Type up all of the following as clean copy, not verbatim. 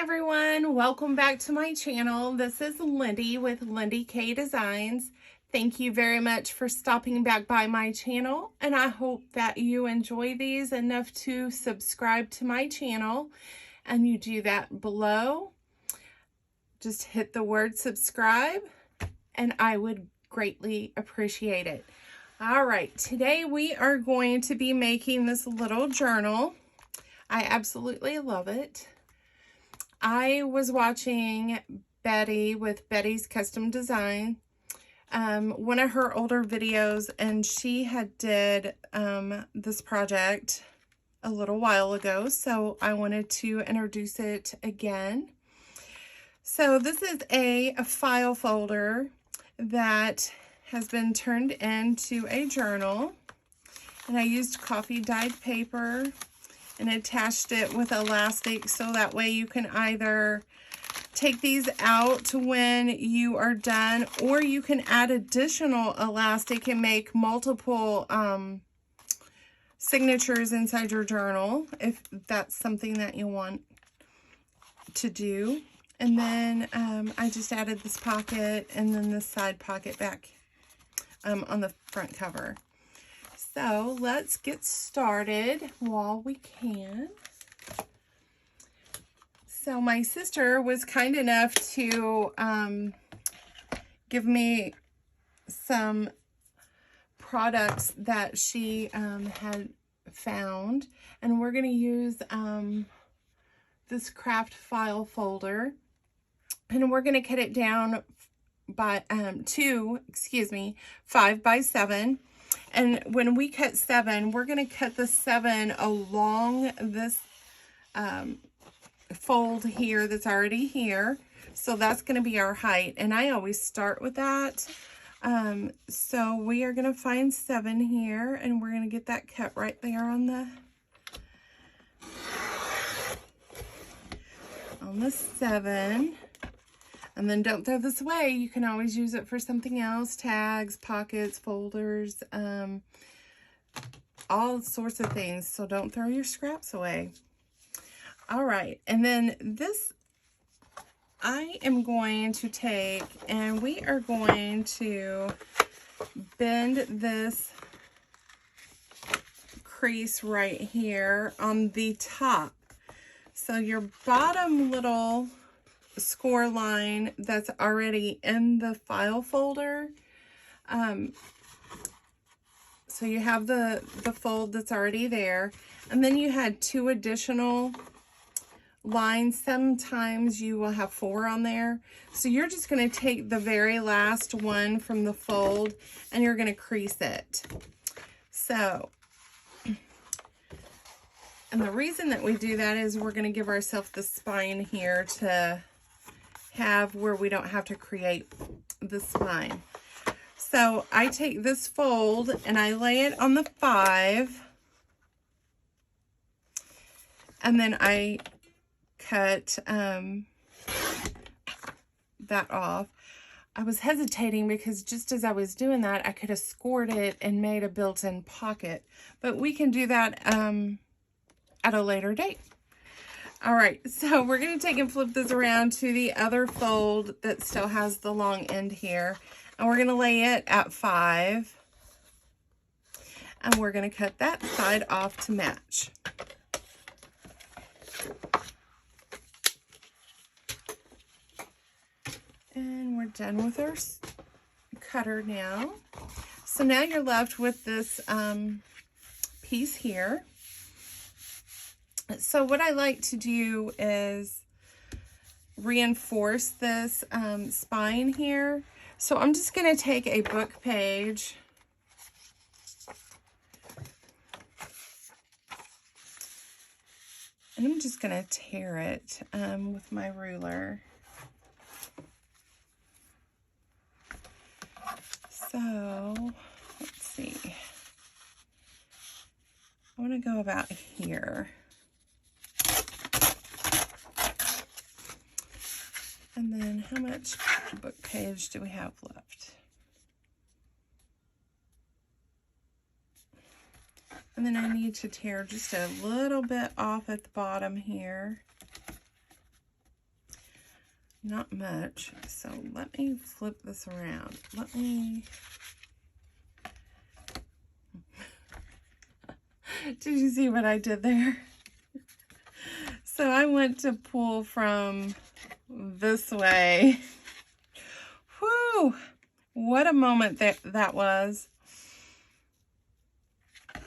everyone, welcome back to my channel. This is Lyndee with Lyndee Kay Designs. Thank you very much for stopping back by my channel, and I hope that you enjoy these enough to subscribe to my channel, and you do that below. Just hit the word subscribe and I would greatly appreciate it. All right, today we are going to be making this little journal. I absolutely love it. I was watching Betty with Betty's Custom Design, one of her older videos, and she had did this project a little while ago, so I wanted to introduce it again. So this is a file folder that has been turned into a journal, and I used coffee dyed paper and attached it with elastic, so that way you can either take these out when you are done, or you can add additional elastic and make multiple signatures inside your journal if that's something that you want to do. And then I just added this pocket and then this side pocket back on the front cover. So let's get started while we can. So my sister was kind enough to give me some products that she had found, and we're going to use this craft file folder, and we're going to cut it down by 5 by 7. And when we cut 7, we're going to cut the 7 along this fold here that's already here. So that's going to be our height. And I always start with that. So we are going to find 7 here, and we're going to get that cut right there on the 7. And then don't throw this away. You can always use it for something else. Tags, pockets, folders, all sorts of things. So don't throw your scraps away. All right. And then this I am going to take, and we are going to bend this crease right here on the top. So your bottom little score line that's already in the file folder, so you have the fold that's already there, and then you had 2 additional lines. Sometimes you will have 4 on there, so you're just going to take the very last one from the fold and you're going to crease it. So, and the reason that we do that is we're going to give ourselves the spine here to have where we don't have to create the spine. So I take this fold and I lay it on the 5, and then I cut that off. I was hesitating because just as I was doing that, I could have scored it and made a built-in pocket, but we can do that at a later date. All right, so we're going to take and flip this around to the other fold that still has the long end here. And we're going to lay it at 5. And we're going to cut that side off to match. And we're done with our cutter now. So now you're left with this piece here. So what I like to do is reinforce this spine here. So I'm just going to take a book page and I'm just going to tear it with my ruler. So let's see. I want to go about here. And then how much book page do we have left? And then I need to tear just a little bit off at the bottom here. not much. So let me flip this around. Let me... Did you see what I did there? So I went to pull from this way. Whew! What a moment that was. I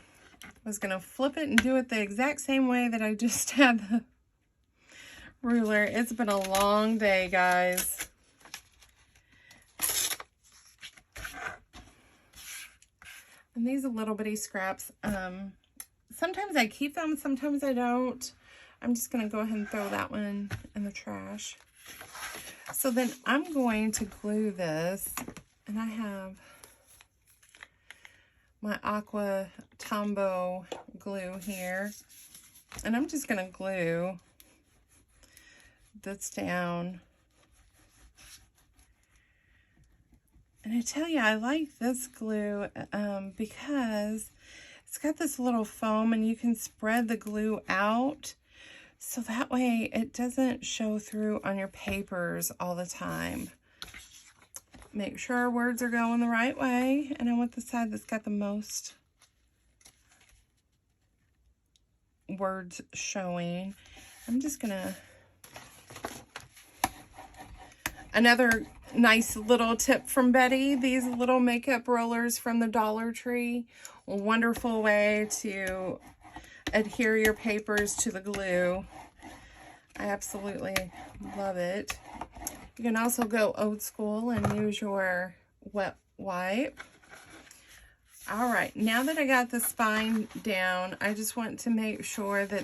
was going to flip it and do it the exact same way that I just had the ruler. It's been a long day, guys. And these little bitty scraps, sometimes I keep them, sometimes I don't. I'm just going to go ahead and throw that one in the trash. So then I'm going to glue this, and I have my Aqua Tombow glue here, and I'm just going to glue this down. And I tell you, I like this glue because it's got this little foam, and you can spread the glue out. So that way it doesn't show through on your papers all the time. Make sure our words are going the right way. And I want the side that's got the most words showing. I'm just gonna... Another nice little tip from Betty, these little makeup rollers from the Dollar Tree. A wonderful way to adhere your papers to the glue. I absolutely love it. You can also go old school and use your wet wipe. All right, now that I got the spine down, I just want to make sure that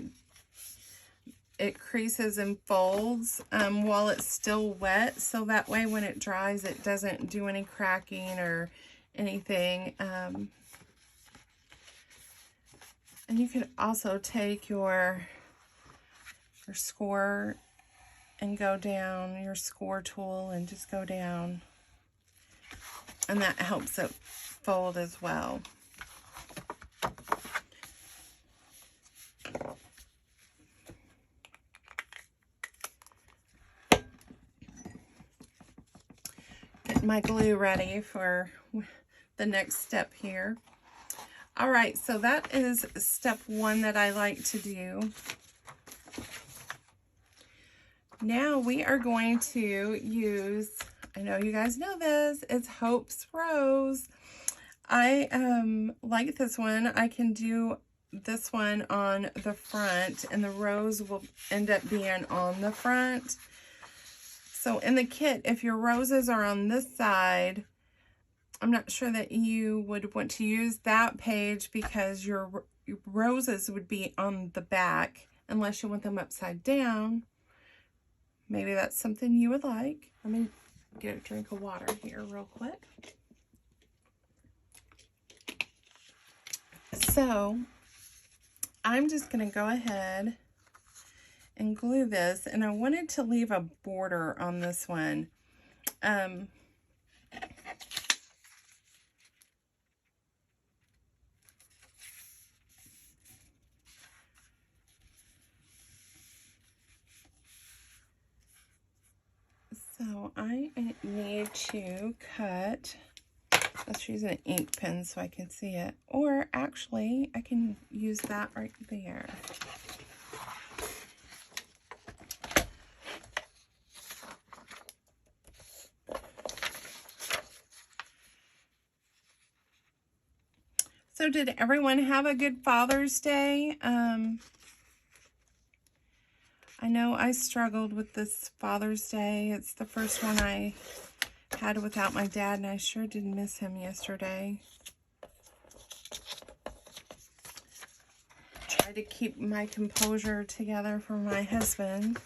it creases and folds while it's still wet, so that way when it dries it doesn't do any cracking or anything. And you can also take your score and go down, your score tool, and just go down. And that helps it fold as well. Get my glue ready for the next step here. All right, so that is step one that I like to do. Now we are going to use, I know you guys know this, it's Hope's Rose. I like this one. I can do this one on the front, and the rose will end up being on the front. So in the kit, if your roses are on this side, I'm not sure that you would want to use that page because your roses would be on the back unless you want them upside down. Maybe that's something you would like. Let me get a drink of water here real quick. So I'm just going to go ahead and glue this, and I wanted to leave a border on this one. So I need to cut, let's use an ink pen so I can see it, or actually I can use that right there. So did everyone have a good Father's Day? I know I struggled with this Father's Day. It's the first one I had without my dad, and I sure did miss him yesterday. Try to keep my composure together for my husband.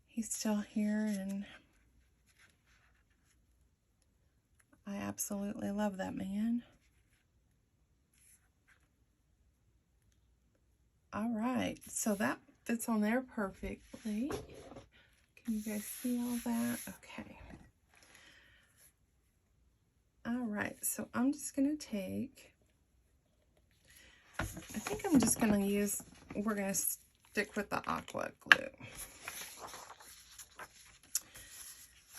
He's still here, and I absolutely love that man. All right, so that fits on there perfectly. Can you guys see all that? Okay. All right, so I'm just going to take, I think I'm just going to use, we're going to stick with the aqua glue.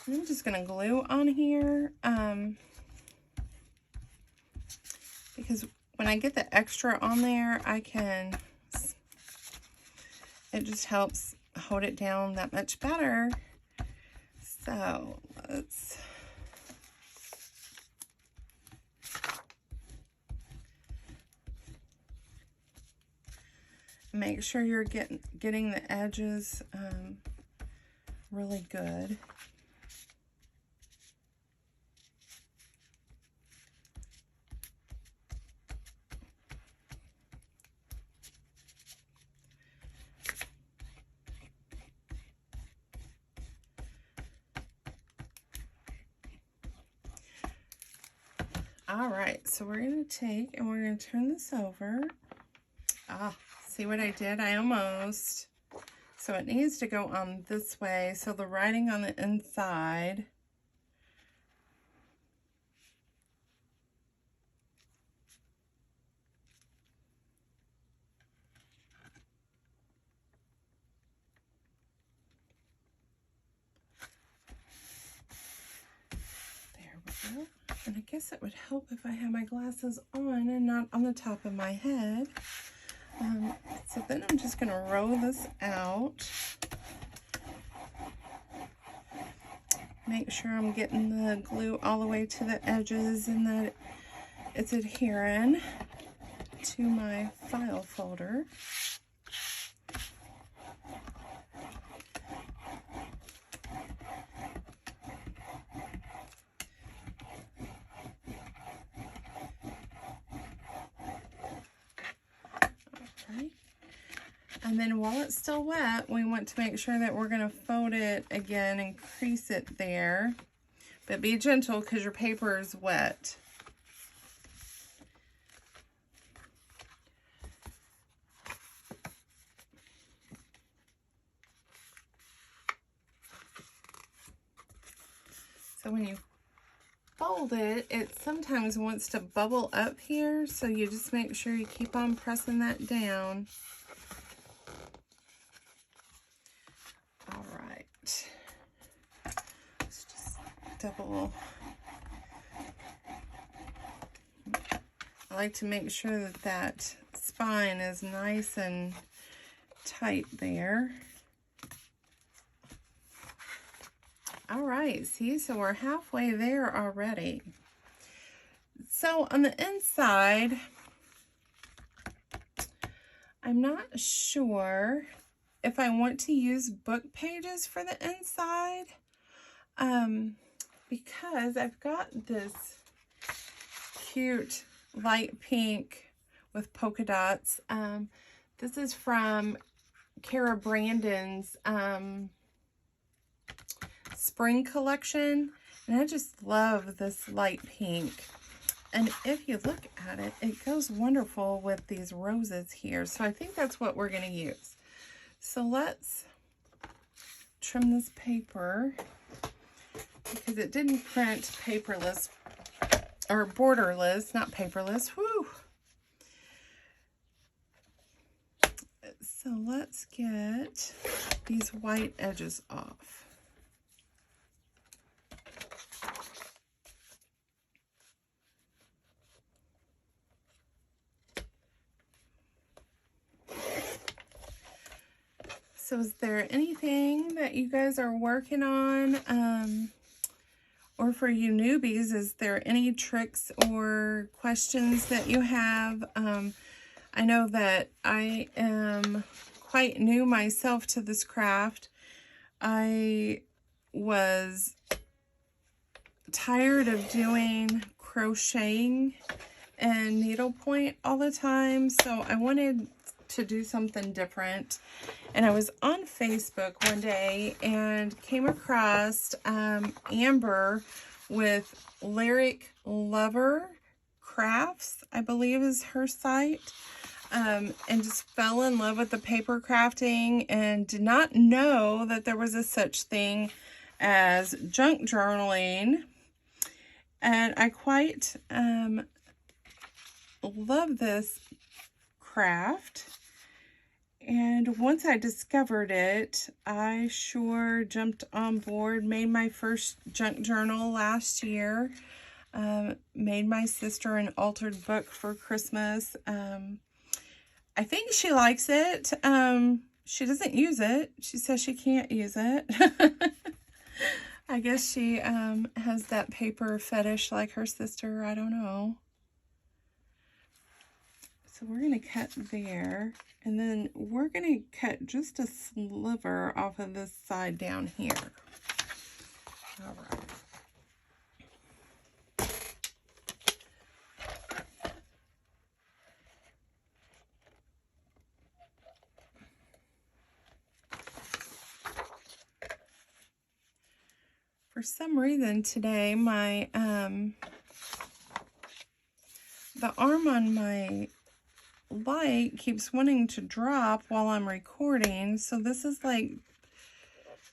I'm just going to glue on here because when I get the extra on there, it just helps hold it down that much better. So let's make sure you're getting the edges really good. All right, so we're going to take and we're going to turn this over. See what I did? I almost. So it needs to go on this way. So the writing on the inside. There we go. And I guess it would help if I had my glasses on and not on the top of my head. So then I'm just going to roll this out. Make sure I'm getting the glue all the way to the edges and that it's adhering to my file folder. And then while it's still wet, we want to make sure that we're going to fold it again and crease it there. But be gentle because your paper is wet. So when you fold it, it sometimes wants to bubble up here. So you just make sure you keep on pressing that down. Let's just double. I like to make sure that that spine is nice and tight there. All right, see, so we're halfway there already. So on the inside, I'm not sure if I want to use book pages for the inside, because I've got this cute light pink with polka dots. This is from Cara Brandon's spring collection, and I just love this light pink. And if you look at it, it goes wonderful with these roses here. So I think that's what we're going to use. So let's trim this paper because it didn't print paperless or borderless, not paperless. Whew. So let's get these white edges off. So is there anything that you guys are working on? Or for you newbies, is there any tricks or questions that you have? I know that I am quite new myself to this craft. I was tired of doing crocheting and needlepoint all the time, so I wanted to do something different. And I was on Facebook one day and came across Amber with Lyric Lover Crafts, I believe is her site, and just fell in love with the paper crafting and did not know that there was a such thing as junk journaling. And I quite love this craft. And once I discovered it, I sure jumped on board, made my first junk journal last year, made my sister an altered book for Christmas. I think she likes it. She doesn't use it. She says she can't use it. I guess she has that paper fetish like her sister. I don't know. So we're going to cut there. And then we're going to cut just a sliver off of this side down here. All right. For some reason today, my the arm on my light keeps wanting to drop while I'm recording. So this is like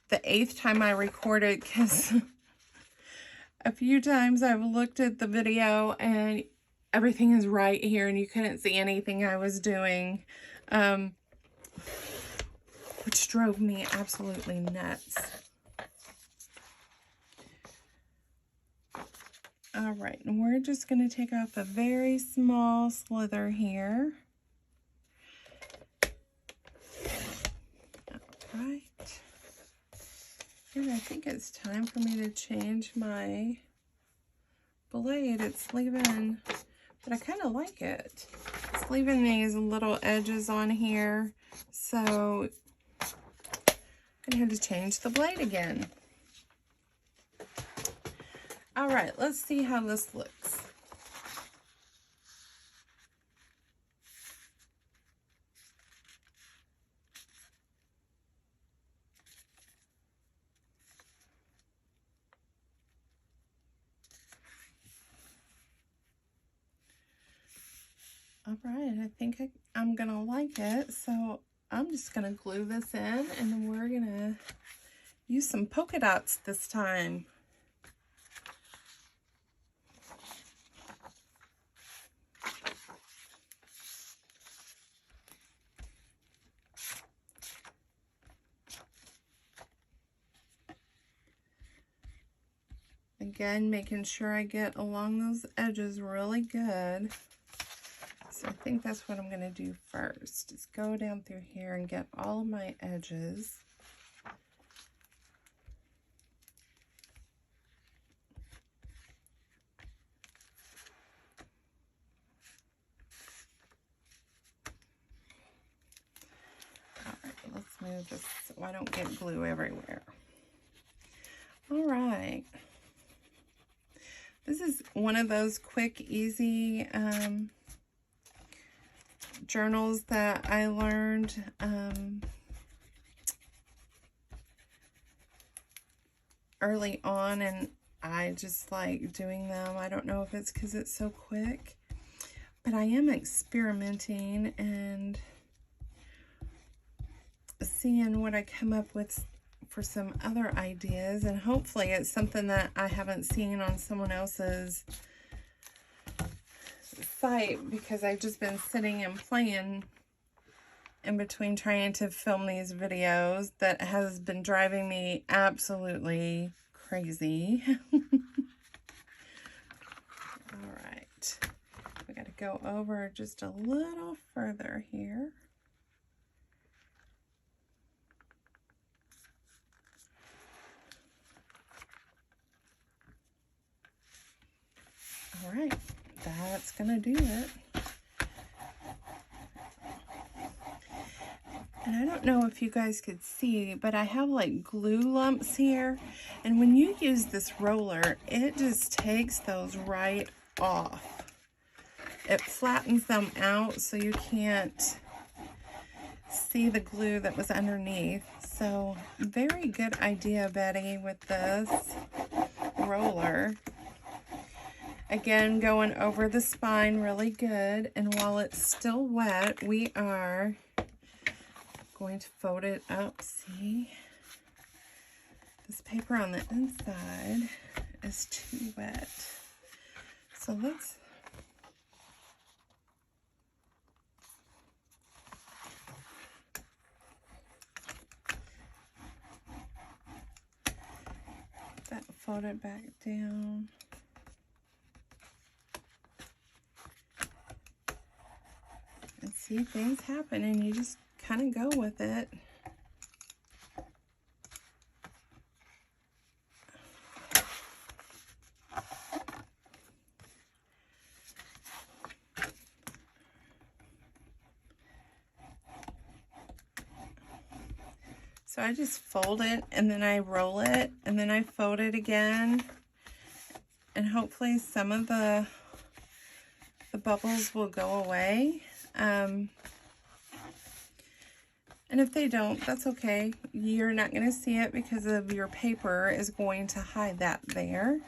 the 8th time I recorded, because a few times I've looked at the video and everything is right here and you couldn't see anything I was doing, which drove me absolutely nuts. All right, and we're just going to take off a very small slither here. All right. And I think it's time for me to change my blade. It's leaving, but I kind of like it. It's leaving these little edges on here, so I'm going to have to change the blade again. All right, let's see how this looks. All right, I think I'm gonna like it, so I'm just gonna glue this in, and we're gonna use some polka dots this time. Again, making sure I get along those edges really good. So I think that's what I'm going to do first, is go down through here and get all of my edges. All right, let's move this so I don't get glue everywhere. All right. This is one of those quick, easy journals that I learned early on, and I just like doing them. I don't know if it's because it's so quick, but I am experimenting and seeing what I come up with for some other ideas, and hopefully it's something that I haven't seen on someone else's site, because I've just been sitting and playing in between trying to film these videos. That has been driving me absolutely crazy. All right, we got to go over just a little further here. All right, that's gonna do it. And I don't know if you guys could see, but I have like glue lumps here. And when you use this roller, it just takes those right off. It flattens them out so you can't see the glue that was underneath. So very good idea, Betty, with this roller. Again, going over the spine really good. And while it's still wet, we are going to fold it up. See? This paper on the inside is too wet. So let's fold it back down. And see, things happen and you just kind of go with it. So I just fold it and then I roll it and then I fold it again. And hopefully some of the bubbles will go away. And if they don't, that's okay. You're not going to see it because of your paper is going to hide that there.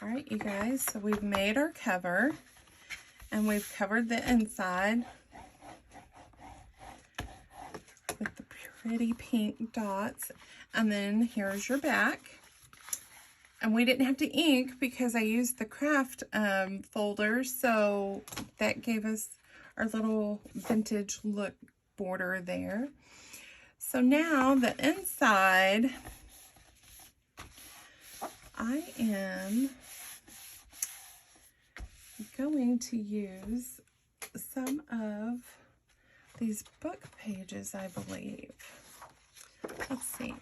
All right, you guys, so we've made our cover. And we've covered the inside with the pretty pink dots. And then here's your back. And we didn't have to ink because I used the craft folder. So that gave us our little vintage look border there. So now the inside, I am going to use some of these book pages, I believe. Let's see.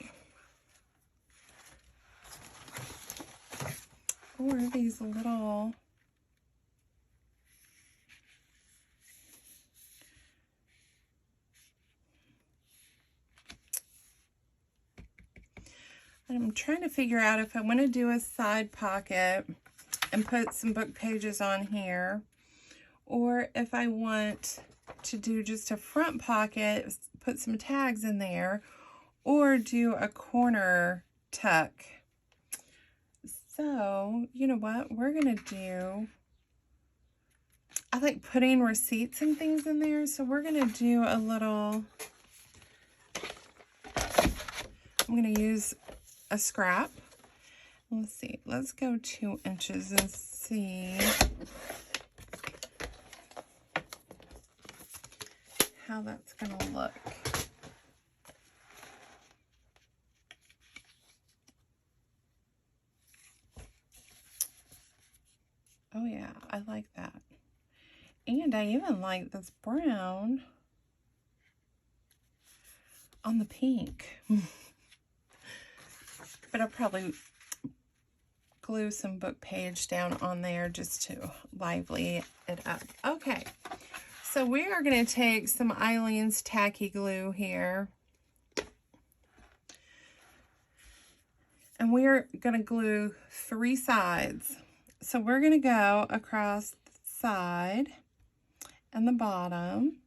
Or these little I'm trying to figure out if I want to do a side pocket and put some book pages on here, or if I want to do just a front pocket, put some tags in there, or do a corner tuck. So, you know what, we're gonna do, I like putting receipts and things in there, so we're gonna do a little, I'm gonna use a scrap. Let's see, let's go 2 inches and see how that's gonna look. Oh yeah, I like that. And I even like this brown on the pink. But I'll probably glue some book page down on there just to lively it up. Okay, so we are going to take some Eileen's tacky glue here. And we're going to glue 3 sides. So we're going to go across the side and the bottom.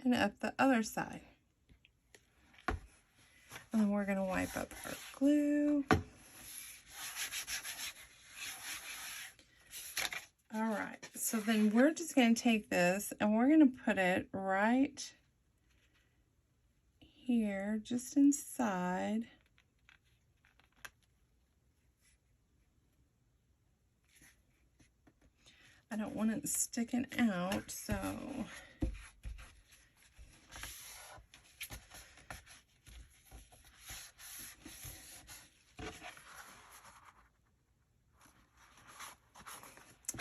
And up the other side. And then we're going to wipe up our glue. All right, so then we're just going to take this and we're going to put it right here, just inside. I don't want it sticking out, so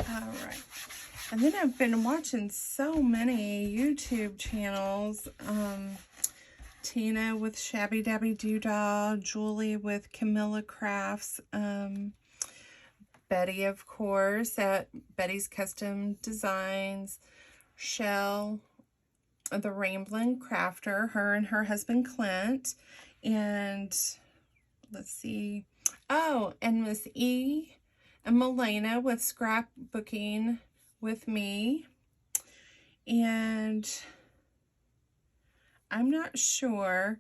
all right. And then I've been watching so many YouTube channels. Tina with Shabby Dabby Doodah, Julie with Camilla Crafts, Betty, of course, at Betty's Custom Designs, Shell, the Ramblin' Crafter, her and her husband Clint, and let's see, oh, and Miss E and Milena with Scrapbooking with Me, and I'm not sure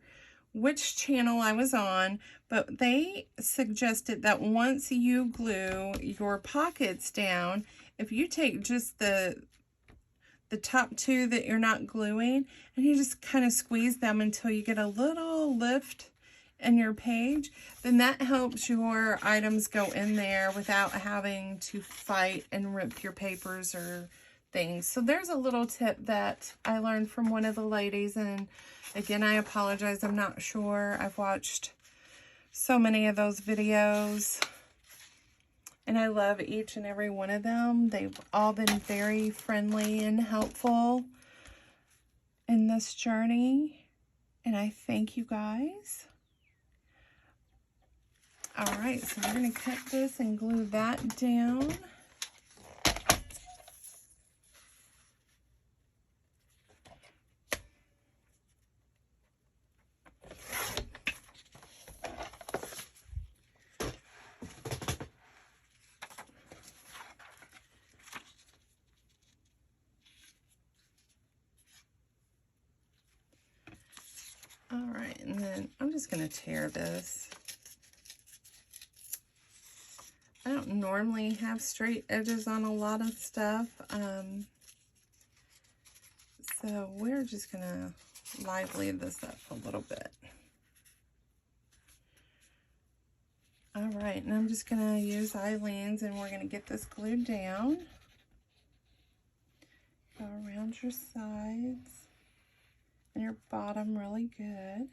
which channel I was on, but they suggested that once you glue your pockets down, if you take just the top 2 that you're not gluing, and you just kind of squeeze them until you get a little lift in your page, then that helps your items go in there without having to fight and rip your papers or things. So there's a little tip that I learned from one of the ladies, and again, I apologize, I'm not sure. I've watched so many of those videos, and I love each and every one of them. They've all been very friendly and helpful in this journey, and I thank you guys. All right, so we're going to cut this and glue that down. All right, and then I'm just going to tear this. I don't normally have straight edges on a lot of stuff, so we're just going to lively this up a little bit. All right, and I'm just going to use Eileen's, and we're going to get this glued down. Go around your sides and your bottom really good.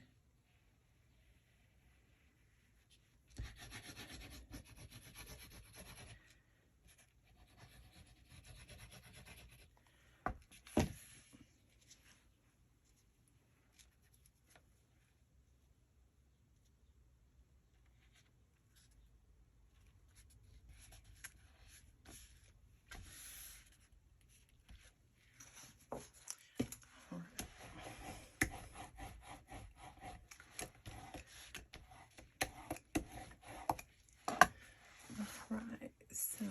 Right, so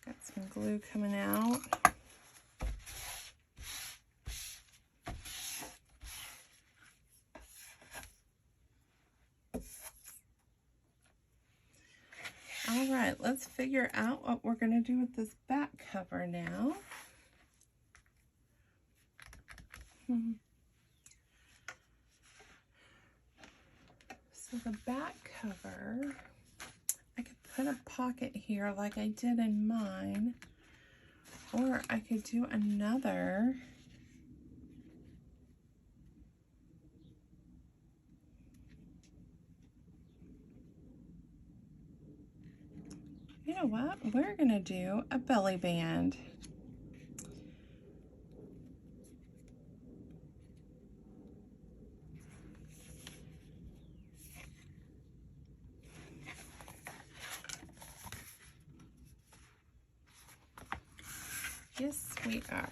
got some glue coming out. All right, let's figure out what we're going to do with this back cover now. So the back cover, I could put a pocket here like I did in mine, or I could do another. You know what? We're going to do a belly band. Yes, we are.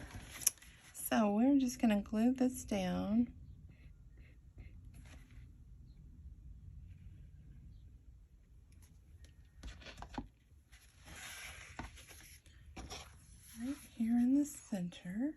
So we're just going to glue this down. Right here in the center.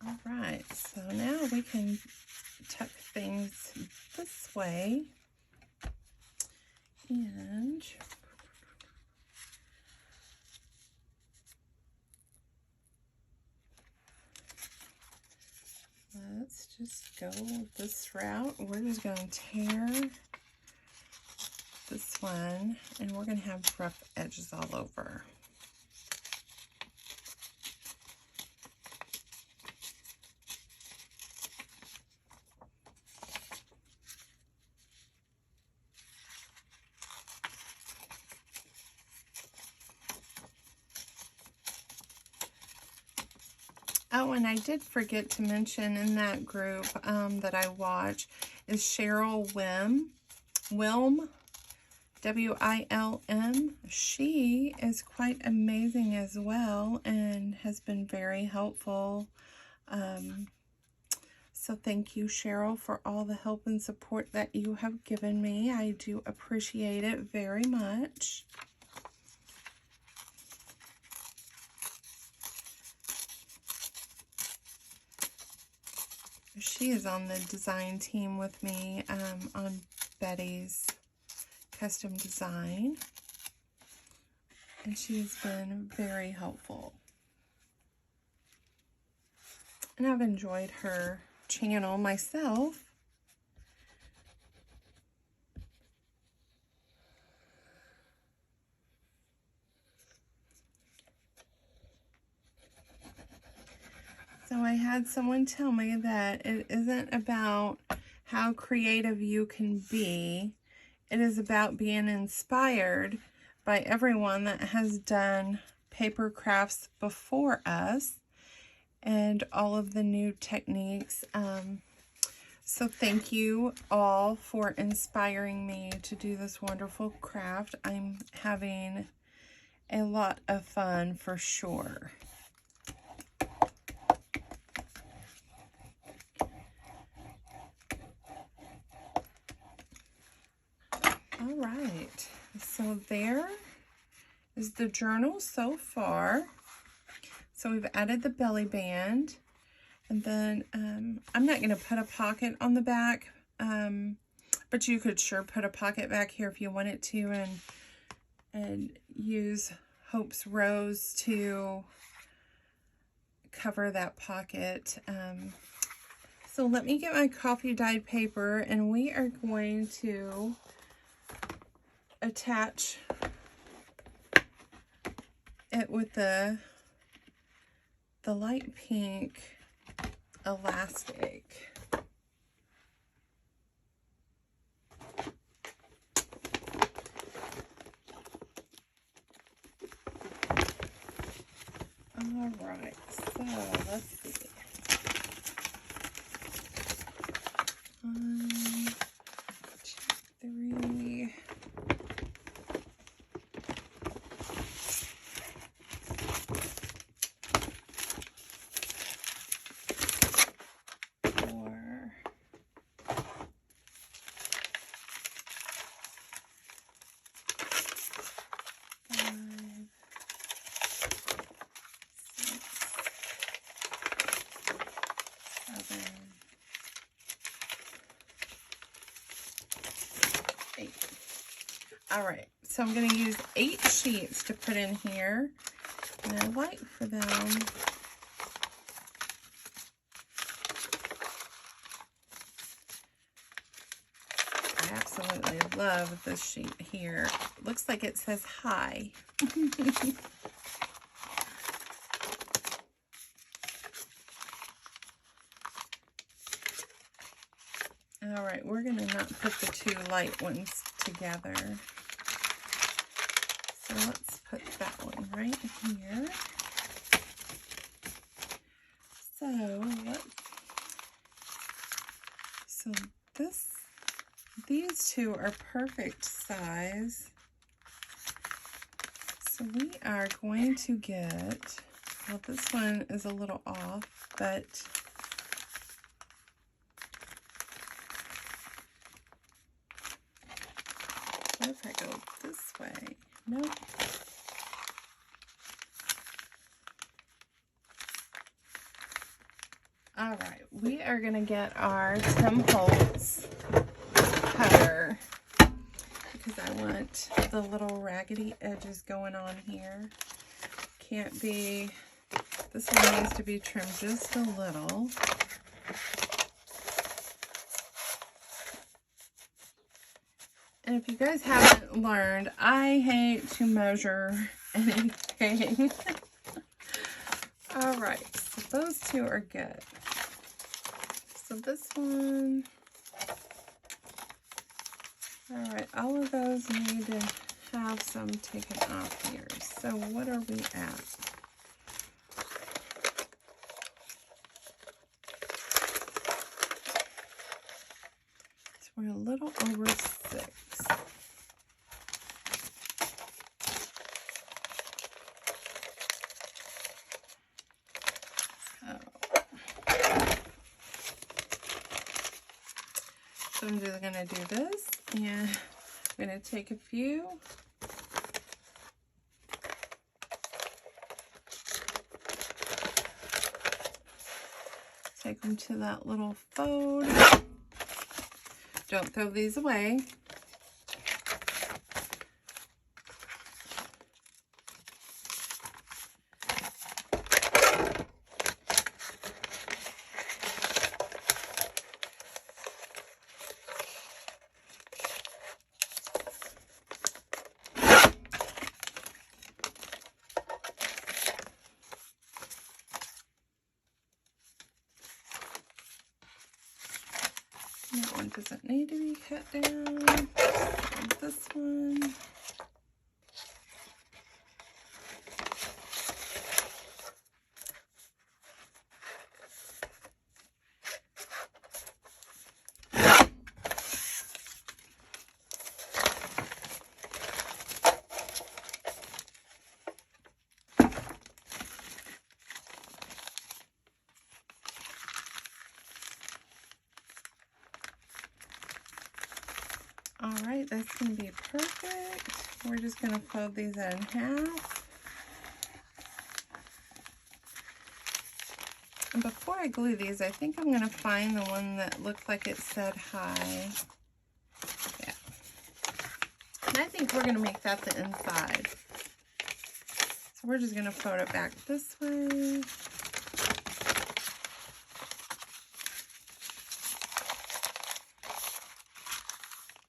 All right, so now we can tuck things this way, and let's just go this route. We're just going to tear this one, and we're going to have rough edges all over. Oh, and I did forget to mention in that group that I watch is Cheryl Wilm, W-I-L-M. She is quite amazing as well and has been very helpful. So thank you, Cheryl, for all the help and support that you have given me. I do appreciate it very much. She is on the design team with me on Betty's custom design. And she's been very helpful. And I've enjoyed her channel myself. So I had someone tell me that it isn't about how creative you can be. It is about being inspired by everyone that has done paper crafts before us and all of the new techniques. So thank you all for inspiring me to do this wonderful craft. I'm having a lot of fun for sure. All right, so there is the journal so far. So we've added the belly band, and then I'm not going to put a pocket on the back, but you could sure put a pocket back here if you wanted to, and use Hope's Rose to cover that pocket. So let me get my coffee dyed paper, and we are going to attach it with the light pink elastic. All right, so let's see. 1, 2, 3. 8. All right, so I'm going to use 8 sheets to put in here, and I like for them I absolutely love this sheet here. Looks like it says hi. All right, we're going to not put the 2 light ones together. So let's put that one right here. So these 2 are perfect size. So we are going to get, well, this one is a little off, but what if I go this way? Nope. All right, we are going to get our Tim Holtz cutter because I want the little raggedy edges going on here. Can't be, this one needs to be trimmed just a little. And if you guys haven't learned, I hate to measure anything. All right, so those 2 are good. So this one, all right, all of those need to have some taken off here. So what are we at? So we're a little over 6. So I'm just going to do this, and I'm going to take a few. Take them to that little fold. Don't throw these away. That one doesn't need to be cut down. This one. All right, that's going to be perfect. We're just going to fold these in half. And before I glue these, I think I'm going to find the one that looked like it said hi. Yeah. And I think we're going to make that the inside. So we're just going to fold it back this way.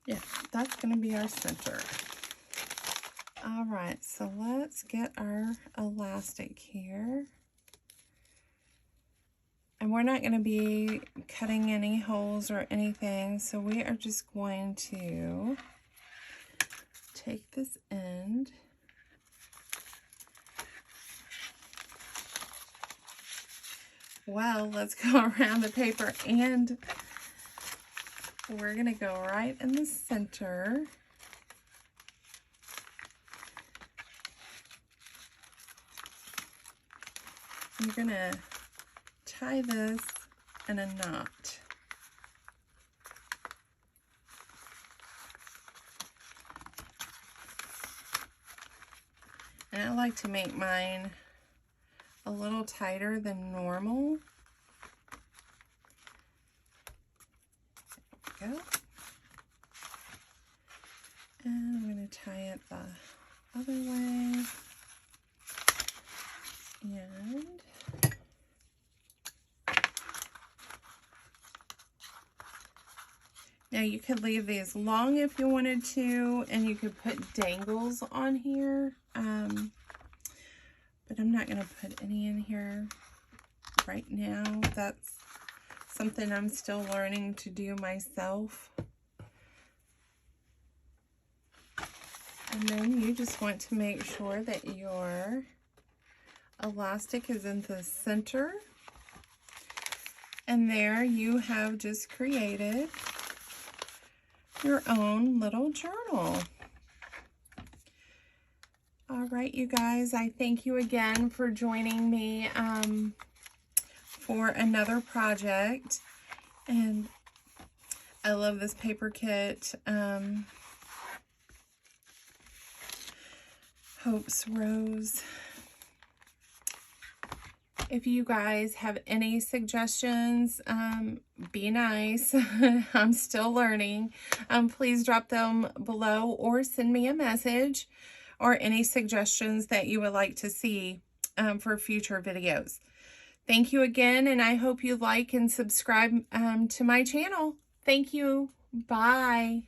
Yeah, that's going to be our center. All right, so let's get our elastic here. And we're not going to be cutting any holes or anything, so we are just going to take this end. Well, let's go around the paper, and we're going to go right in the center. You're going to tie this in a knot. And I like to make mine a little tighter than normal. There we go. And I'm going to tie it the other way. And now you could leave these long if you wanted to, and you could put dangles on here. But I'm not going to put any in here right now. That's something I'm still learning to do myself. And then you just want to make sure that your elastic is in the center. And there you have just created your own little journal. All right, you guys, I thank you again for joining me for another project. And I love this paper kit. Hope's Rose. If you guys have any suggestions, be nice. I'm still learning. Please drop them below or send me a message, or any suggestions that you would like to see for future videos. Thank you again, and I hope you like and subscribe to my channel. Thank you. Bye.